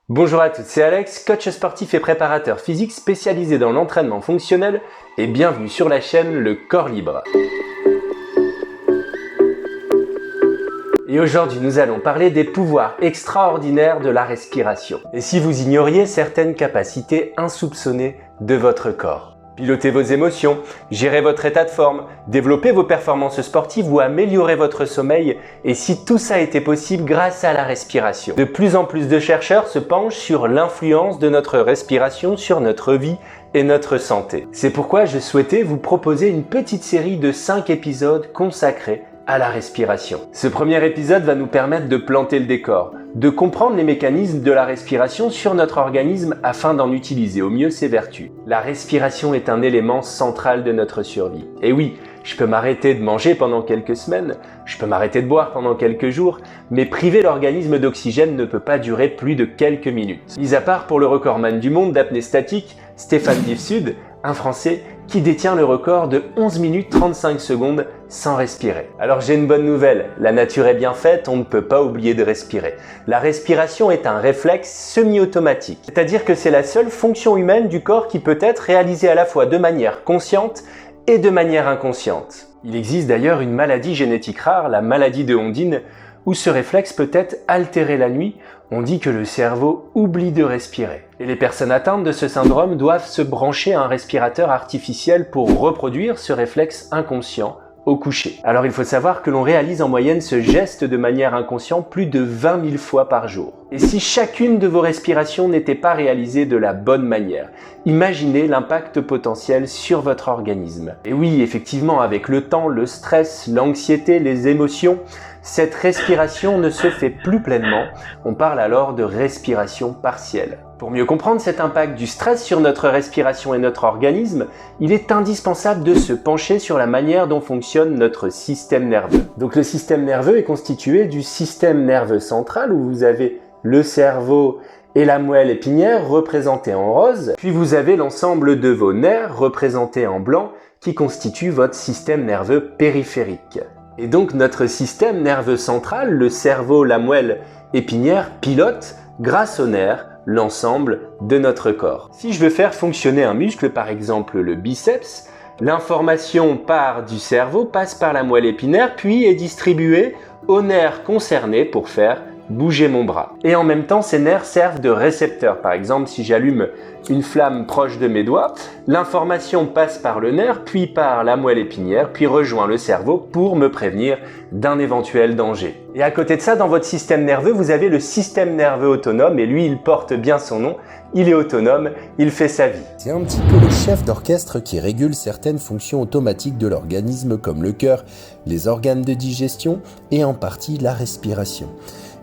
Bonjour à tous, c'est Alex, coach sportif et préparateur physique spécialisé dans l'entraînement fonctionnel et bienvenue sur la chaîne Le Corps Libre. Et aujourd'hui, nous allons parler des pouvoirs extraordinaires de la respiration. Et si vous ignoriez certaines capacités insoupçonnées de votre corps. Piloter vos émotions, gérer votre état de forme, développer vos performances sportives ou améliorer votre sommeil, et si tout ça était possible grâce à la respiration. De plus en plus de chercheurs se penchent sur l'influence de notre respiration sur notre vie et notre santé. C'est pourquoi je souhaitais vous proposer une petite série de 5 épisodes consacrés à la respiration. Ce premier épisode va nous permettre de planter le décor, de comprendre les mécanismes de la respiration sur notre organisme afin d'en utiliser au mieux ses vertus. La respiration est un élément central de notre survie. Et oui, je peux m'arrêter de manger pendant quelques semaines, je peux m'arrêter de boire pendant quelques jours, mais priver l'organisme d'oxygène ne peut pas durer plus de quelques minutes. Mis à part pour le recordman du monde d'apnée statique, Stéphane Diffsud, un Français qui détient le record de 11 minutes 35 secondes sans respirer. Alors j'ai une bonne nouvelle, la nature est bien faite, on ne peut pas oublier de respirer. La respiration est un réflexe semi-automatique, c'est-à-dire que c'est la seule fonction humaine du corps qui peut être réalisée à la fois de manière consciente et de manière inconsciente. Il existe d'ailleurs une maladie génétique rare, la maladie de Hodgkin, où ce réflexe peut être altéré la nuit. On dit que le cerveau oublie de respirer. Et les personnes atteintes de ce syndrome doivent se brancher à un respirateur artificiel pour reproduire ce réflexe inconscient au coucher. Alors il faut savoir que l'on réalise en moyenne ce geste de manière inconsciente plus de 20 000 fois par jour. Et si chacune de vos respirations n'était pas réalisée de la bonne manière, imaginez l'impact potentiel sur votre organisme. Et oui, effectivement, avec le temps, le stress, l'anxiété, les émotions, cette respiration ne se fait plus pleinement. On parle alors de respiration partielle. Pour mieux comprendre cet impact du stress sur notre respiration et notre organisme, il est indispensable de se pencher sur la manière dont fonctionne notre système nerveux. Donc le système nerveux est constitué du système nerveux central où vous avez le cerveau et la moelle épinière représentés en rose, puis vous avez l'ensemble de vos nerfs représentés en blanc qui constituent votre système nerveux périphérique. Et donc notre système nerveux central, le cerveau, la moelle épinière, pilote, grâce aux nerfs, l'ensemble de notre corps. Si je veux faire fonctionner un muscle, par exemple le biceps, l'information part du cerveau, passe par la moelle épinière, puis est distribuée aux nerfs concernés pour faire bouger mon bras. Et en même temps, ces nerfs servent de récepteurs. Par exemple, si j'allume une flamme proche de mes doigts, l'information passe par le nerf, puis par la moelle épinière, puis rejoint le cerveau pour me prévenir d'un éventuel danger. Et à côté de ça, dans votre système nerveux, vous avez le système nerveux autonome, et lui, il porte bien son nom. Il est autonome, il fait sa vie. C'est un petit peu le chef d'orchestre qui régule certaines fonctions automatiques de l'organisme comme le cœur, les organes de digestion et en partie la respiration.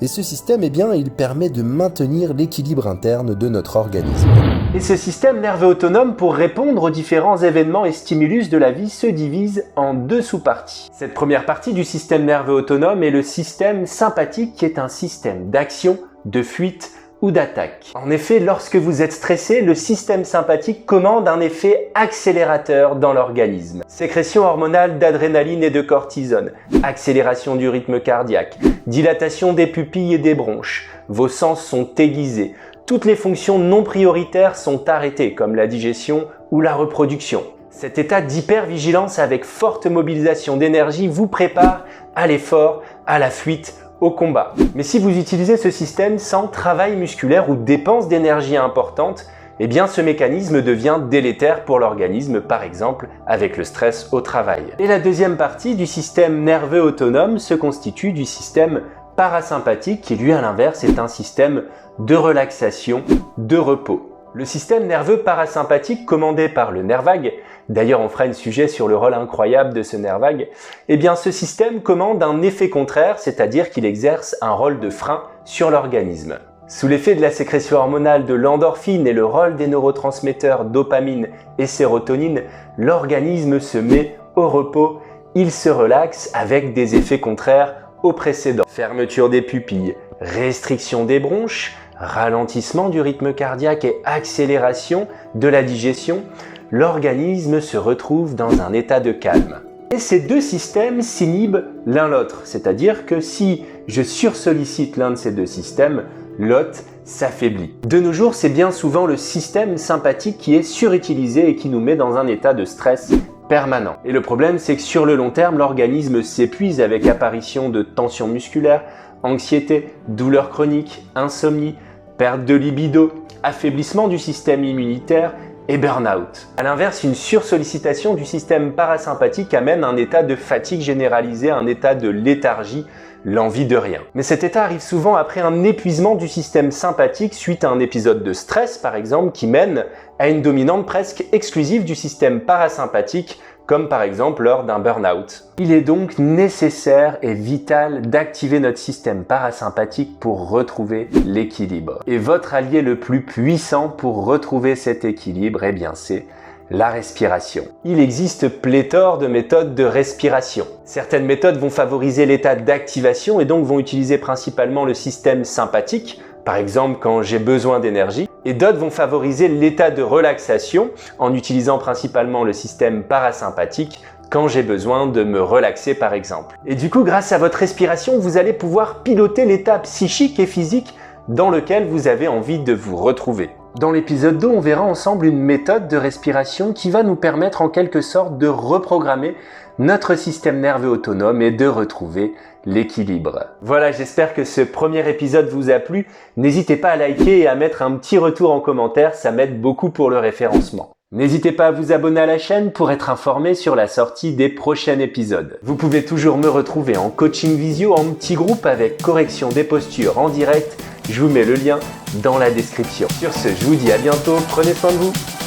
Et ce système, il permet de maintenir l'équilibre interne de notre organisme. Et ce système nerveux autonome, pour répondre aux différents événements et stimulus de la vie, se divise en deux sous-parties. Cette première partie du système nerveux autonome est le système sympathique, qui est un système d'action, de fuite ou d'attaque. En effet, lorsque vous êtes stressé, le système sympathique commande un effet accélérateur dans l'organisme. Sécrétion hormonale d'adrénaline et de cortisone, accélération du rythme cardiaque, dilatation des pupilles et des bronches, vos sens sont aiguisés, toutes les fonctions non prioritaires sont arrêtées, comme la digestion ou la reproduction. Cet état d'hypervigilance avec forte mobilisation d'énergie vous prépare à l'effort, à la fuite, au combat. Mais si vous utilisez ce système sans travail musculaire ou dépense d'énergie importante, ce mécanisme devient délétère pour l'organisme, par exemple avec le stress au travail. Et la deuxième partie du système nerveux autonome se constitue du système parasympathique qui, lui, à l'inverse, est un système de relaxation, de repos. Le système nerveux parasympathique commandé par le nerf vague, d'ailleurs on fera un sujet sur le rôle incroyable de ce nerf vague, ce système commande un effet contraire, c'est-à-dire qu'il exerce un rôle de frein sur l'organisme. Sous l'effet de la sécrétion hormonale de l'endorphine et le rôle des neurotransmetteurs dopamine et sérotonine, l'organisme se met au repos, il se relaxe avec des effets contraires aux précédents. Fermeture des pupilles, restriction des bronches, ralentissement du rythme cardiaque et accélération de la digestion, l'organisme se retrouve dans un état de calme. Et ces deux systèmes s'inhibent l'un l'autre, c'est-à-dire que si je sursollicite l'un de ces deux systèmes, l'autre s'affaiblit. De nos jours, c'est bien souvent le système sympathique qui est surutilisé et qui nous met dans un état de stress permanent. Et le problème, c'est que sur le long terme, l'organisme s'épuise avec apparition de tensions musculaires, anxiété, douleurs chroniques, insomnie, perte de libido, affaiblissement du système immunitaire et burn-out. A l'inverse, une sursollicitation du système parasympathique amène un état de fatigue généralisée, un état de léthargie, l'envie de rien. Mais cet état arrive souvent après un épuisement du système sympathique suite à un épisode de stress par exemple qui mène à une dominante presque exclusive du système parasympathique comme par exemple lors d'un burn-out. Il est donc nécessaire et vital d'activer notre système parasympathique pour retrouver l'équilibre. Et votre allié le plus puissant pour retrouver cet équilibre, eh bien c'est la respiration. Il existe pléthore de méthodes de respiration. Certaines méthodes vont favoriser l'état d'activation et donc vont utiliser principalement le système sympathique, par exemple quand j'ai besoin d'énergie, et d'autres vont favoriser l'état de relaxation en utilisant principalement le système parasympathique quand j'ai besoin de me relaxer par exemple. Et du coup, grâce à votre respiration, vous allez pouvoir piloter l'état psychique et physique dans lequel vous avez envie de vous retrouver. Dans l'épisode 2, on verra ensemble une méthode de respiration qui va nous permettre en quelque sorte de reprogrammer notre système nerveux autonome et de retrouver l'équilibre. Voilà, j'espère que ce premier épisode vous a plu. N'hésitez pas à liker et à mettre un petit retour en commentaire, ça m'aide beaucoup pour le référencement. N'hésitez pas à vous abonner à la chaîne pour être informé sur la sortie des prochains épisodes. Vous pouvez toujours me retrouver en coaching visio en petit groupe avec correction des postures en direct. Je vous mets le lien dans la description. Sur ce, je vous dis à bientôt, prenez soin de vous.